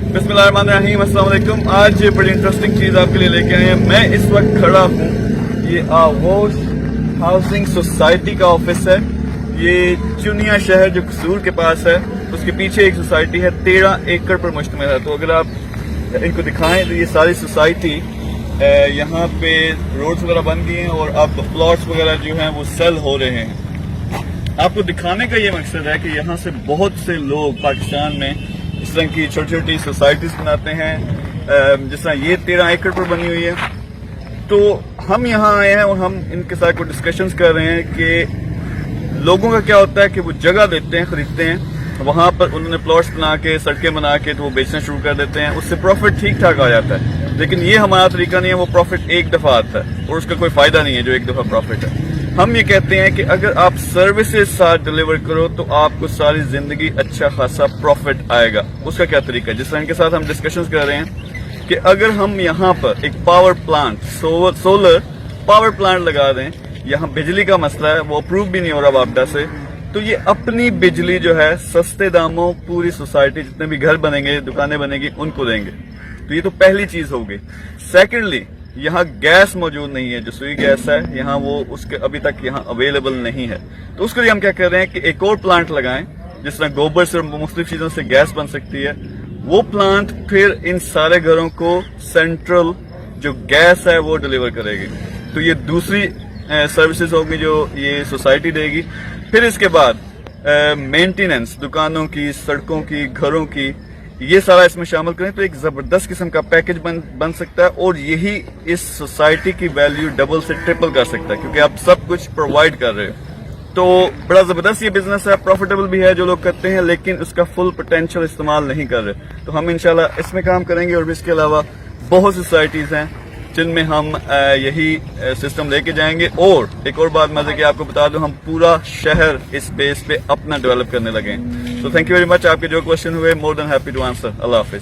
बिस्मिल्लाहिर्रहमानिर्रहीम, अस्सलाम वालेकुम। आज बड़ी इंटरेस्टिंग चीज़ आपके लिए लेके आए हैं। मैं इस वक्त खड़ा हूँ, ये आगोश हाउसिंग सोसाइटी का ऑफिस है। ये चुनिया शहर जो कसूर के पास है, उसके पीछे एक सोसाइटी है, 13 एकड़ पर मुश्तमिल है। तो अगर आप इनको दिखाएं तो ये सारी सोसाइटी यहाँ पे रोड्स वगैरह बन गई हैं और अब प्लॉट्स वगैरह जो हैं वो सेल हो रहे हैं। आपको दिखाने का ये मकसद है कि यहाँ से बहुत से लोग पाकिस्तान में इस तरह की छोटी छोटी सोसाइटीज बनाते हैं, जिस तरह ये 13 एकड़ पर बनी हुई है। तो हम यहाँ आए हैं और हम इनके साथ कुछ डिस्कशंस कर रहे हैं कि लोगों का क्या होता है कि वो जगह देते हैं, खरीदते हैं, वहां पर उन्होंने प्लॉट्स बना के, सड़कें बना के तो वो बेचना शुरू कर देते हैं। उससे प्रॉफिट ठीक ठाक आ जाता है, लेकिन ये हमारा तरीका नहीं है। वो प्रॉफिट एक दफा आता है और उसका कोई फायदा नहीं है जो एक दफा प्रॉफिट है। हम ये कहते हैं कि अगर आप सर्विसेज साथ डिलीवर करो तो आपको सारी जिंदगी अच्छा खासा प्रॉफिट आएगा। उसका क्या तरीका है, जिस तरह इनके साथ हम डिस्कशंस कर रहे हैं कि अगर हम यहाँ पर एक power plant, solar power plant लगा दें, यहाँ बिजली का मसला है, वो अप्रूव भी नहीं हो रहा वापडा से, तो ये अपनी बिजली जो है सस्ते दामों पूरी सोसाइटी, जितने भी घर बनेंगे, दुकानें बनेंगी, उनको देंगे। तो ये तो पहली चीज हो गई। सेकेंडली, यहाँ गैस मौजूद नहीं है, जो सुई गैस है यहाँ, वो उसके अभी तक यहाँ अवेलेबल नहीं है। तो उसके लिए हम क्या कर रहे हैं कि एक और प्लांट लगाएं, जिस तरह गोबर से और मुख्तलिफ चीजों से गैस बन सकती है। वो प्लांट फिर इन सारे घरों को सेंट्रल जो गैस है वो डिलीवर करेगी। तो ये दूसरी सर्विसेज होगी जो ये सोसाइटी देगी। फिर इसके बाद मेंटेनेंस, दुकानों की, सड़कों की, घरों की, ये सारा इसमें शामिल करें तो एक जबरदस्त किस्म का पैकेज बन सकता है। और यही इस सोसाइटी की वैल्यू डबल से ट्रिपल कर सकता है, क्योंकि आप सब कुछ प्रोवाइड कर रहे हो। तो बड़ा जबरदस्त ये बिजनेस है, प्रॉफिटेबल भी है जो लोग करते हैं, लेकिन उसका फुल पोटेंशियल इस्तेमाल नहीं कर रहे। तो हम इंशाल्लाह इसमें काम करेंगे। और इसके अलावा बहुत सोसाइटीज हैं जिनमें हम यही सिस्टम लेके जाएंगे। और एक और बात मजे की आपको बता दूं, हम पूरा शहर इस बेस पे अपना डेवलप करने लगे हैं। तो थैंक यू वेरी मच। आपके जो क्वेश्चन हुए, more than happy to answer. अल्लाह हाफिज।